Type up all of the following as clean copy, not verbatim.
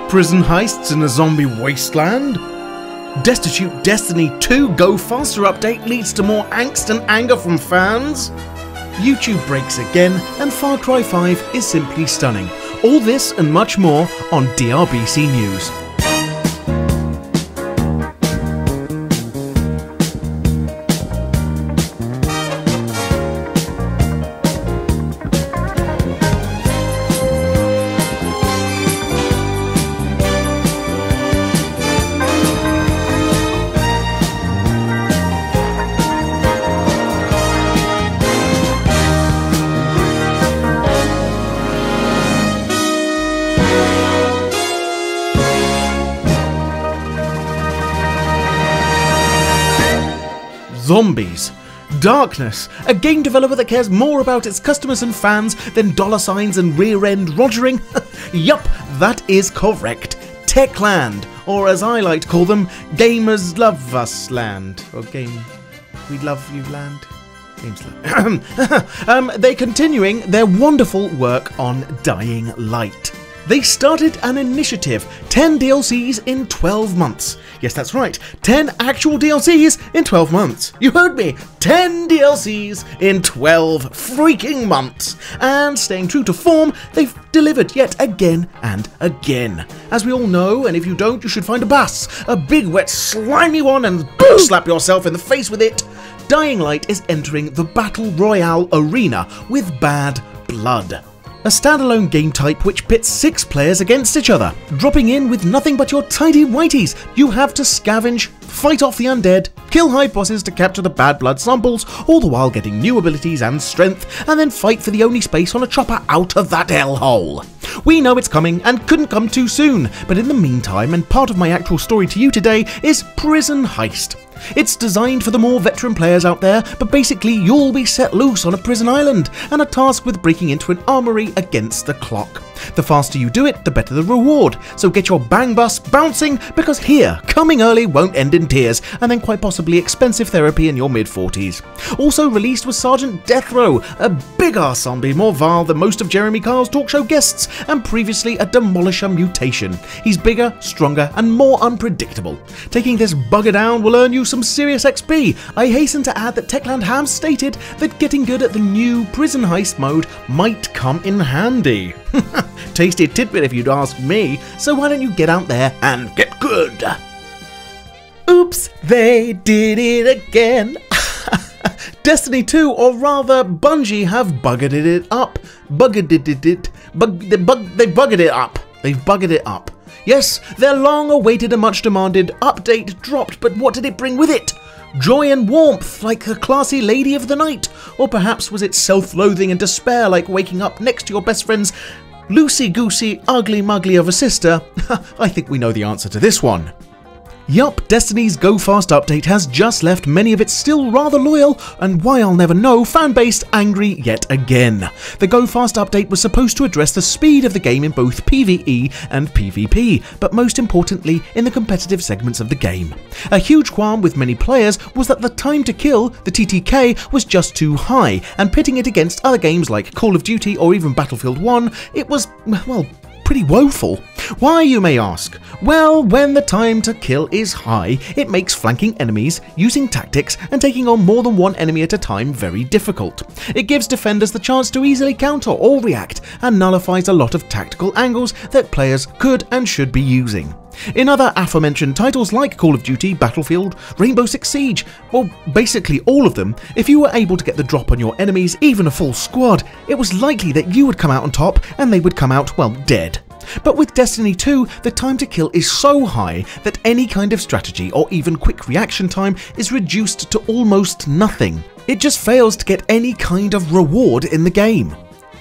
Prison heists in a zombie wasteland? Destitute Destiny 2 Go Faster update leads to more angst and anger from fans? YouTube breaks again, and Far Cry 5 is simply stunning. All this and much more on DRBC News. Zombies. Darkness, a game developer that cares more about its customers and fans than dollar signs and rear-end rogering? Yup, that is correct. Techland, or as I like to call them, Gamers Love Us Land, or Game We Love You Land. They're continuing their wonderful work on Dying Light. They started an initiative, 10 DLCs in 12 months. Yes, that's right, 10 actual DLCs in 12 months. You heard me, 10 DLCs in 12 freaking months. And staying true to form, they've delivered yet again and again. As we all know, and if you don't, you should find a bus, a big wet slimy one, and slap yourself in the face with it. Dying Light is entering the Battle Royale arena with Bad Blood. A standalone game type which pits 6 players against each other. Dropping in with nothing but your tidy whities, you have to scavenge, fight off the undead, kill high bosses to capture the Bad Blood samples, all the while getting new abilities and strength, and then fight for the only space on a chopper out of that hellhole. We know it's coming and couldn't come too soon, but in the meantime, and part of my actual story to you today, is Prison Heist. It's designed for the more veteran players out there, but basically you'll be set loose on a prison island and are tasked with breaking into an armory against the clock. The faster you do it, the better the reward, so get your bang bus bouncing, because here, coming early won't end in tears, and then quite possibly expensive therapy in your mid-40s. Also released was Sergeant Death Row, a big-ass zombie more vile than most of Jeremy Carl's talk show guests, and previously a Demolisher mutation. He's bigger, stronger, and more unpredictable. Taking this bugger down will earn you some serious XP. I hasten to add that Techland has stated that getting good at the new Prison Heist mode might come in handy. Tasty tidbit if you'd ask me, so why don't you get out there and get good? Oops, they did it again. Destiny 2, or rather Bungie, have buggered it up. They've buggered it up. Yes, their long-awaited and much-demanded update dropped, but what did it bring with it? Joy and warmth, like a classy lady of the night? Or perhaps was it self-loathing and despair, like waking up next to your best friend's loosey-goosey, ugly-muggly of a sister? I think we know the answer to this one. Yup, Destiny's Go Fast update has just left many of its still rather loyal, and why I'll never know, fanbase angry yet again. The Go Fast update was supposed to address the speed of the game in both PvE and PvP, but most importantly in the competitive segments of the game. A huge qualm with many players was that the time to kill, the TTK, was just too high, and pitting it against other games like Call of Duty or even Battlefield 1, it was, well, pretty woeful. Why, you may ask? Well, when the time to kill is high, it makes flanking enemies, using tactics, and taking on more than one enemy at a time very difficult. It gives defenders the chance to easily counter or react, and nullifies a lot of tactical angles that players could and should be using. In other aforementioned titles like Call of Duty, Battlefield, Rainbow Six Siege, well, basically all of them, if you were able to get the drop on your enemies, even a full squad, it was likely that you would come out on top and they would come out, well, dead. But with Destiny 2, the time to kill is so high that any kind of strategy or even quick reaction time is reduced to almost nothing. It just fails to get any kind of reward in the game.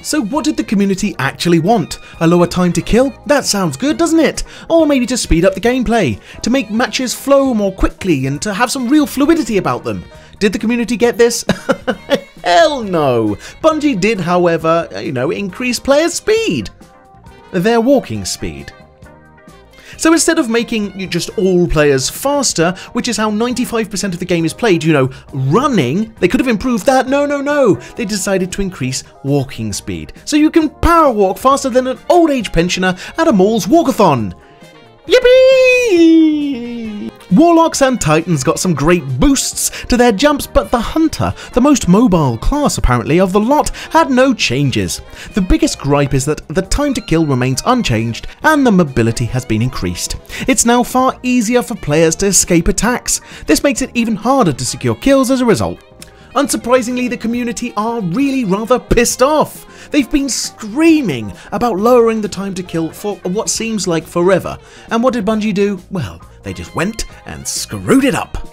So what did the community actually want? A lower time to kill? That sounds good, doesn't it? Or maybe to speed up the gameplay, to make matches flow more quickly and to have some real fluidity about them. Did the community get this? Hell no! Bungie did, however, increase player speed. Their walking speed. So instead of making just all players faster, which is how 95% of the game is played, running, they could have improved that. No. They decided to increase walking speed. So you can power walk faster than an old age pensioner at a mall's walkathon. Whee! Warlocks and Titans got some great boosts to their jumps, but the Hunter, the most mobile class apparently of the lot, had no changes. The biggest gripe is that the time to kill remains unchanged and the mobility has been increased. It's now far easier for players to escape attacks. This makes it even harder to secure kills as a result. Unsurprisingly, the community are really rather pissed off. They've been screaming about lowering the time to kill for what seems like forever. And what did Bungie do? Well, they just went and screwed it up.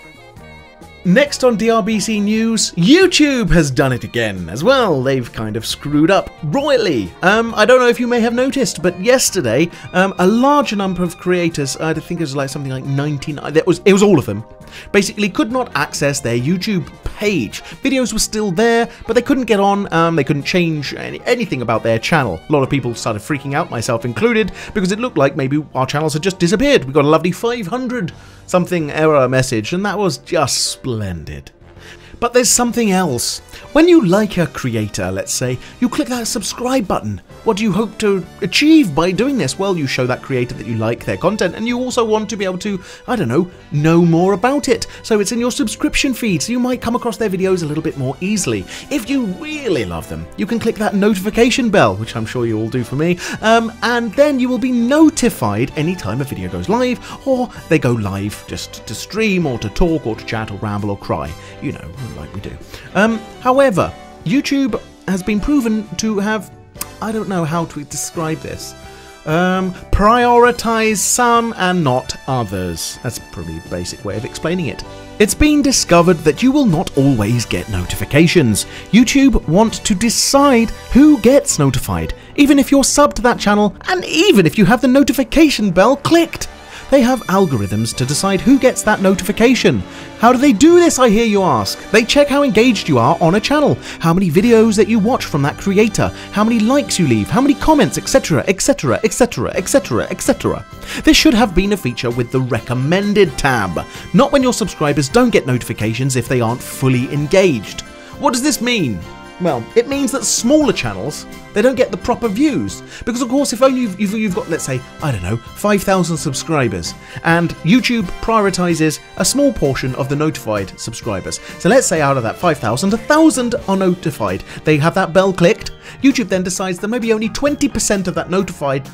Next on DRBC News, YouTube has done it again as well. They've kind of screwed up royally. I don't know if you may have noticed, but yesterday, a large number of creators, I think it was like something like 99, it was all of them, basically could not access their YouTube page. Videos were still there, but they couldn't get on, they couldn't change anything about their channel. A lot of people started freaking out, myself included, because it looked like maybe our channels had just disappeared. We got a lovely 500 something error message, and that was just splendid. But there's something else. When you like a creator, let's say, you click that subscribe button. What do you hope to achieve by doing this? Well, you show that creator that you like their content, and you also want to be able to, I don't know more about it. So it's in your subscription feed, so you might come across their videos a little bit more easily. If you really love them, you can click that notification bell, which I'm sure you all do for me, and then you will be notified anytime a video goes live, or they go live just to stream, or to talk, or to chat, or ramble, or cry. You know, like we do. However, YouTube has been proven to have, I don't know how to describe this, prioritize some and not others. That's probably a basic way of explaining it. It's been discovered that you will not always get notifications. YouTube want to decide who gets notified, even if you're subbed to that channel and even if you have the notification bell clicked. They have algorithms to decide who gets that notification. How do they do this, I hear you ask? They check how engaged you are on a channel, how many videos that you watch from that creator, how many likes you leave, how many comments, etc, etc, etc, etc, etc. This should have been a feature with the recommended tab, not when your subscribers don't get notifications if they aren't fully engaged. What does this mean? Well, it means that smaller channels, they don't get the proper views. Because of course, if only you've got, let's say, I don't know, 5,000 subscribers, and YouTube prioritizes a small portion of the notified subscribers. So let's say out of that 5,000, 1,000 are notified. They have that bell clicked. YouTube then decides that maybe only 20% of that notified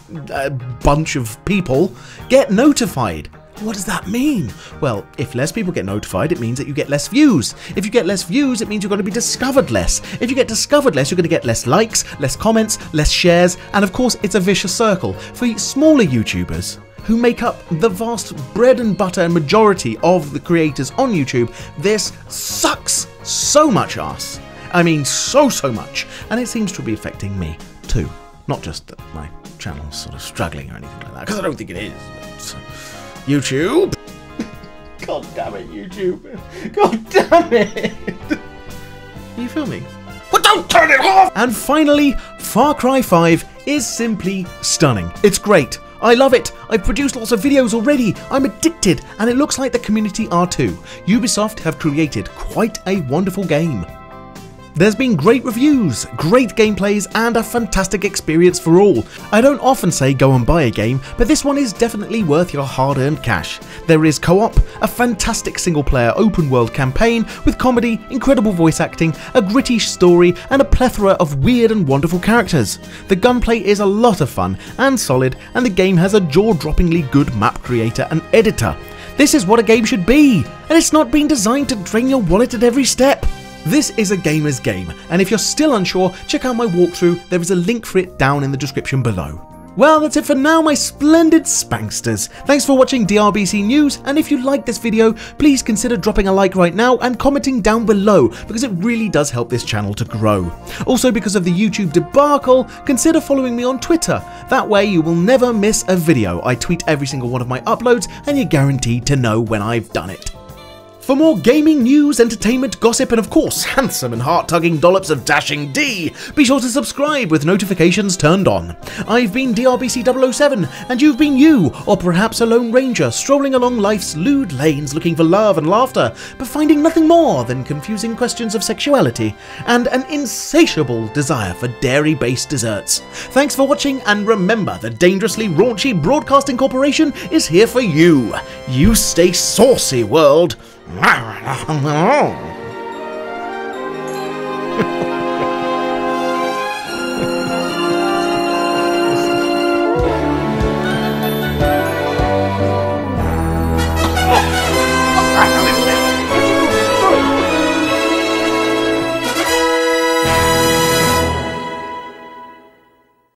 bunch of people get notified. What does that mean? Well, if less people get notified, it means that you get less views. If you get less views, it means you're going to be discovered less. If you get discovered less, you're going to get less likes, less comments, less shares, and of course, it's a vicious circle. For smaller YouTubers, who make up the vast bread and butter and majority of the creators on YouTube, this sucks so much ass. I mean, so much. And it seems to be affecting me too. Not just that my channel's sort of struggling or anything like that, because I don't think it is. YouTube? God damn it, YouTube. God damn it. Are you filming? Well, don't turn it off! And finally, Far Cry 5 is simply stunning. It's great. I love it. I've produced lots of videos already. I'm addicted, and it looks like the community are too. Ubisoft have created quite a wonderful game. There's been great reviews, great gameplays, and a fantastic experience for all. I don't often say go and buy a game, but this one is definitely worth your hard-earned cash. There is co-op, a fantastic single-player open-world campaign with comedy, incredible voice acting, a gritty story, and a plethora of weird and wonderful characters. The gunplay is a lot of fun and solid, and the game has a jaw-droppingly good map creator and editor. This is what a game should be, and it's not been designed to drain your wallet at every step. This is a gamer's game, and if you're still unsure, check out my walkthrough. There is a link for it down in the description below. Well, that's it for now, my splendid spanksters. Thanks for watching DRBC News, and if you liked this video, please consider dropping a like right now and commenting down below, because it really does help this channel to grow. Also, because of the YouTube debacle, consider following me on Twitter. That way you will never miss a video. I tweet every single one of my uploads, and you're guaranteed to know when I've done it. For more gaming news, entertainment, gossip, and of course, handsome and heart-tugging dollops of dashing D, be sure to subscribe with notifications turned on. I've been DRBC 007, and you've been you, or perhaps a lone ranger strolling along life's lewd lanes looking for love and laughter, but finding nothing more than confusing questions of sexuality and an insatiable desire for dairy-based desserts. Thanks for watching, and remember, the Dangerously Raunchy Broadcasting Corporation is here for you. You stay saucy, world.